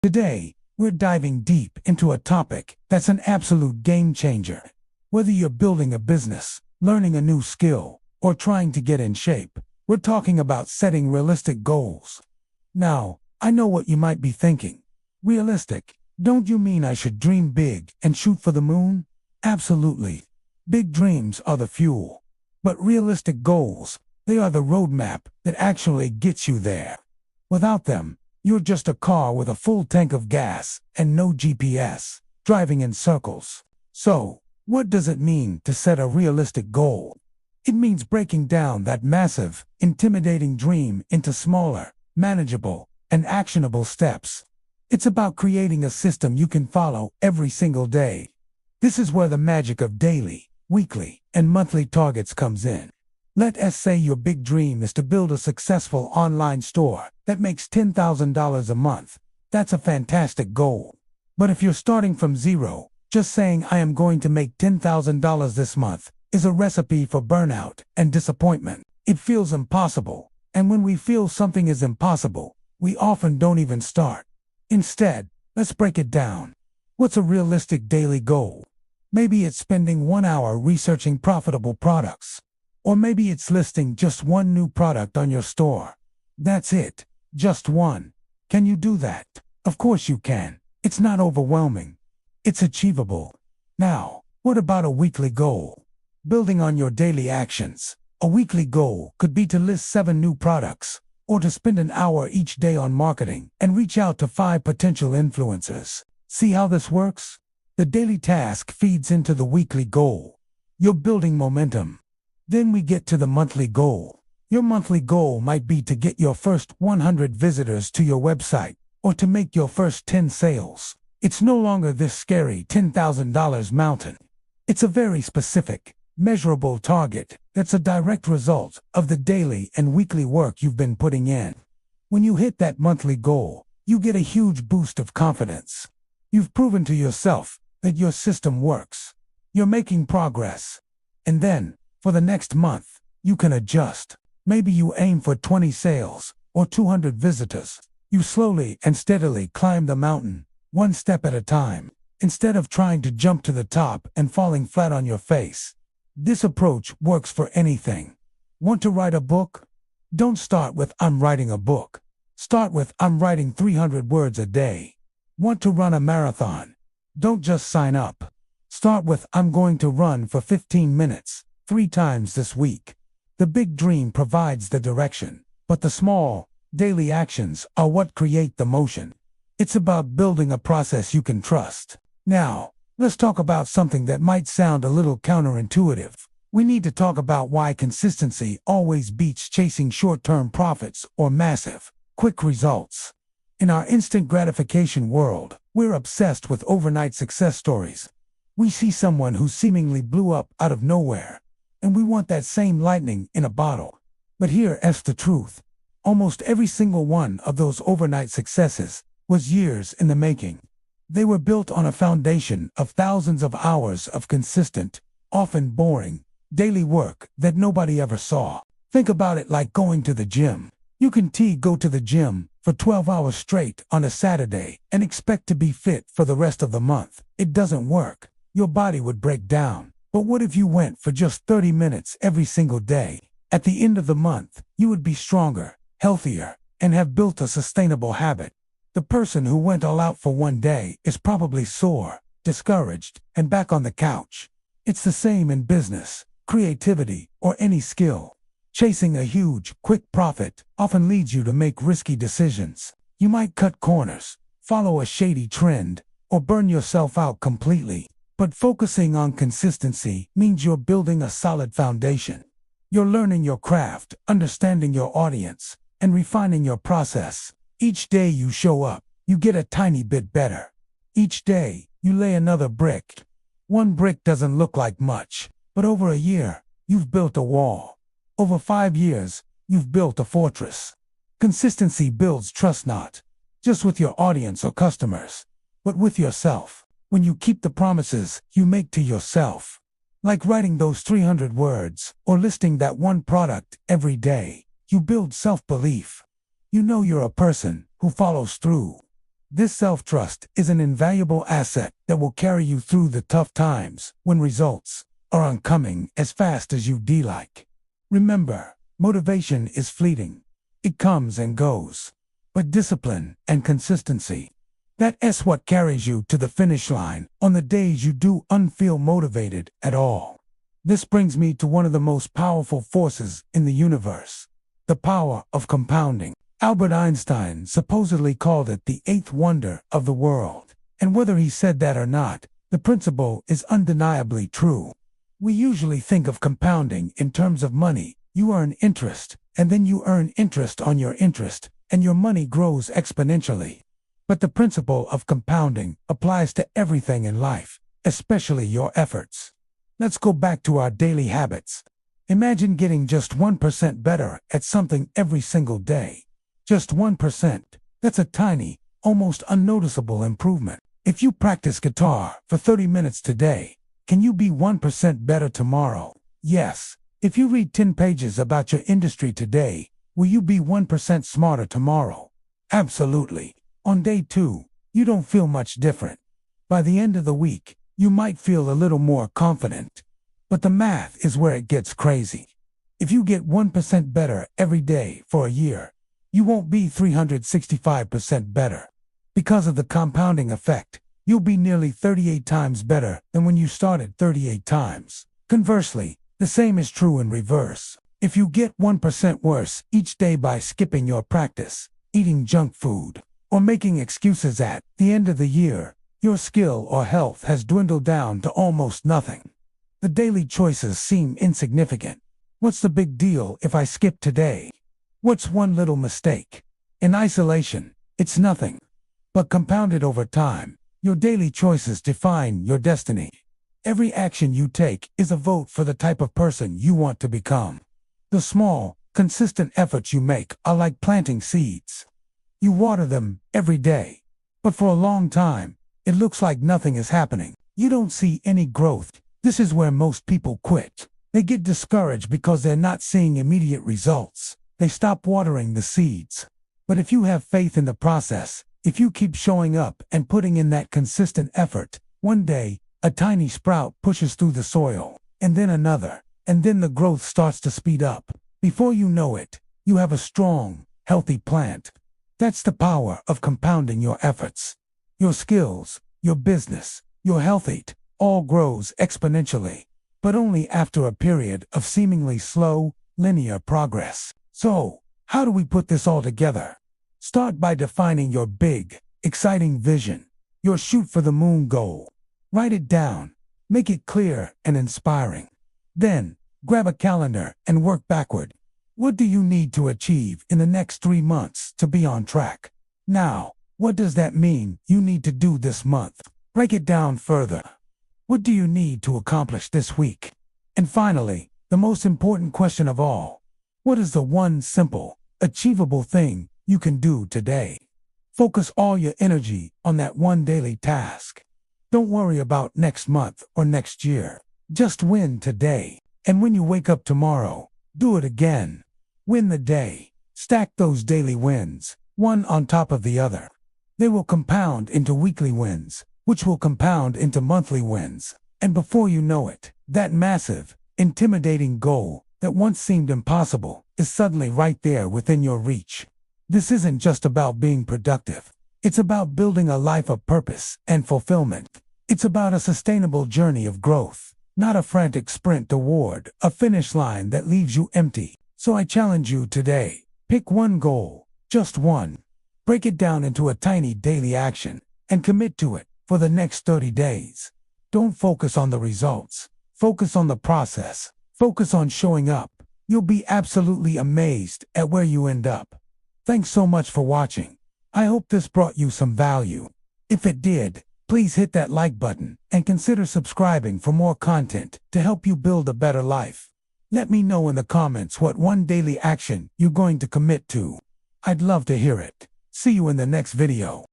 Today, we're diving deep into a topic that's an absolute game changer. Whether you're building a business, learning a new skill, or trying to get in shape, we're talking about setting realistic goals. Now, I know what you might be thinking. Realistic? Don't you mean I should dream big and shoot for the moon? Absolutely. Big dreams are the fuel. But realistic goals, they are the roadmap that actually gets you there. Without them, you're just a car with a full tank of gas and no GPS, driving in circles. So, what does it mean to set a realistic goal? It means breaking down that massive, intimidating dream into smaller, manageable, and actionable steps. It's about creating a system you can follow every single day. This is where the magic of daily, weekly, and monthly targets comes in. Let's say your big dream is to build a successful online store that makes $10,000 a month. That's a fantastic goal. But if you're starting from zero, just saying I am going to make $10,000 this month is a recipe for burnout and disappointment. It feels impossible. And when we feel something is impossible, we often don't even start. Instead, let's break it down. What's a realistic daily goal? Maybe it's spending 1 hour researching profitable products. Or maybe it's listing just one new product on your store. That's it. Just one. Can you do that? Of course you can. It's not overwhelming. It's achievable. Now, what about a weekly goal? Building on your daily actions. A weekly goal could be to list 7 new products, or to spend an hour each day on marketing and reach out to 5 potential influencers. See how this works? The daily task feeds into the weekly goal. You're building momentum. Then we get to the monthly goal. Your monthly goal might be to get your first 100 visitors to your website, or to make your first 10 sales. It's no longer this scary $10,000 mountain. It's a very specific, measurable target that's a direct result of the daily and weekly work you've been putting in. When you hit that monthly goal, you get a huge boost of confidence. You've proven to yourself that your system works. You're making progress. And then, for the next month, you can adjust. Maybe you aim for 20 sales or 200 visitors. You slowly and steadily climb the mountain, one step at a time, instead of trying to jump to the top and falling flat on your face. This approach works for anything. Want to write a book? Don't start with "I'm writing a book." Start with "I'm writing 300 words a day." Want to run a marathon? Don't just sign up. Start with "I'm going to run for 15 minutes. 3 times this week." The big dream provides the direction, but the small, daily actions are what create the motion. It's about building a process you can trust. Now, let's talk about something that might sound a little counterintuitive. We need to talk about why consistency always beats chasing short-term profits or massive, quick results. In our instant gratification world, we're obsessed with overnight success stories. We see someone who seemingly blew up out of nowhere, and we want that same lightning in a bottle. But here's the truth. Almost every single one of those overnight successes was years in the making. They were built on a foundation of thousands of hours of consistent, often boring, daily work that nobody ever saw. Think about it like going to the gym. You can go to the gym for 12 hours straight on a Saturday and expect to be fit for the rest of the month. It doesn't work. Your body would break down. But what if you went for just 30 minutes every single day? At the end of the month, you would be stronger, healthier, and have built a sustainable habit. The person who went all out for one day is probably sore, discouraged, and back on the couch. It's the same in business, creativity, or any skill. Chasing a huge, quick profit often leads you to make risky decisions. You might cut corners, follow a shady trend, or burn yourself out completely. But focusing on consistency means you're building a solid foundation. You're learning your craft, understanding your audience, and refining your process. Each day you show up, you get a tiny bit better. Each day, you lay another brick. One brick doesn't look like much, but over a year, you've built a wall. Over 5 years, you've built a fortress. Consistency builds trust not just with your audience or customers, but with yourself. When you keep the promises you make to yourself, like writing those 300 words or listing that one product every day, you build self-belief. You know you're a person who follows through. This self-trust is an invaluable asset that will carry you through the tough times when results aren't coming as fast as you'd like. Remember, motivation is fleeting. It comes and goes. But discipline and consistency, that's what carries you to the finish line on the days you do unfeel motivated at all. This brings me to one of the most powerful forces in the universe, the power of compounding. Albert Einstein supposedly called it the eighth wonder of the world. And whether he said that or not, the principle is undeniably true. We usually think of compounding in terms of money. You earn interest, and then you earn interest on your interest, and your money grows exponentially. But the principle of compounding applies to everything in life, especially your efforts. Let's go back to our daily habits. Imagine getting just 1% better at something every single day. Just 1%. That's a tiny, almost unnoticeable improvement. If you practice guitar for 30 minutes today, can you be 1% better tomorrow? Yes. If you read 10 pages about your industry today, will you be 1% smarter tomorrow? Absolutely. On day 2, you don't feel much different. By the end of the week, you might feel a little more confident. But the math is where it gets crazy. If you get 1% better every day for a year, you won't be 365% better. Because of the compounding effect, you'll be nearly 38 times better than when you started 38 times. Conversely, the same is true in reverse. If you get 1% worse each day by skipping your practice, eating junk food, or making excuses at the end of the year, your skill or health has dwindled down to almost nothing. The daily choices seem insignificant. What's the big deal if I skip today? What's one little mistake? In isolation, it's nothing. But compounded over time, your daily choices define your destiny. Every action you take is a vote for the type of person you want to become. The small, consistent efforts you make are like planting seeds. You water them every day, but for a long time, it looks like nothing is happening. You don't see any growth. This is where most people quit. They get discouraged because they're not seeing immediate results. They stop watering the seeds. But if you have faith in the process, if you keep showing up and putting in that consistent effort, one day, a tiny sprout pushes through the soil, and then another, and then the growth starts to speed up. Before you know it, you have a strong, healthy plant. That's the power of compounding your efforts. Your skills, your business, your health, it all grows exponentially, but only after a period of seemingly slow, linear progress. So, how do we put this all together? Start by defining your big, exciting vision, your shoot for the moon goal. Write it down, make it clear and inspiring. Then, grab a calendar and work backward. What do you need to achieve in the next 3 months to be on track? Now, what does that mean you need to do this month? Break it down further. What do you need to accomplish this week? And finally, the most important question of all, what is the one simple, achievable thing you can do today? Focus all your energy on that one daily task. Don't worry about next month or next year. Just win today. And when you wake up tomorrow, do it again. Win the day. Stack those daily wins, one on top of the other. They will compound into weekly wins, which will compound into monthly wins. And before you know it, that massive, intimidating goal that once seemed impossible is suddenly right there within your reach. This isn't just about being productive. It's about building a life of purpose and fulfillment. It's about a sustainable journey of growth, not a frantic sprint toward a finish line that leaves you empty. So I challenge you today, pick one goal, just one. Break it down into a tiny daily action and commit to it for the next 30 days. Don't focus on the results. Focus on the process. Focus on showing up. You'll be absolutely amazed at where you end up. Thanks so much for watching. I hope this brought you some value. If it did, please hit that like button and consider subscribing for more content to help you build a better life. Let me know in the comments what one daily action you're going to commit to. I'd love to hear it. See you in the next video.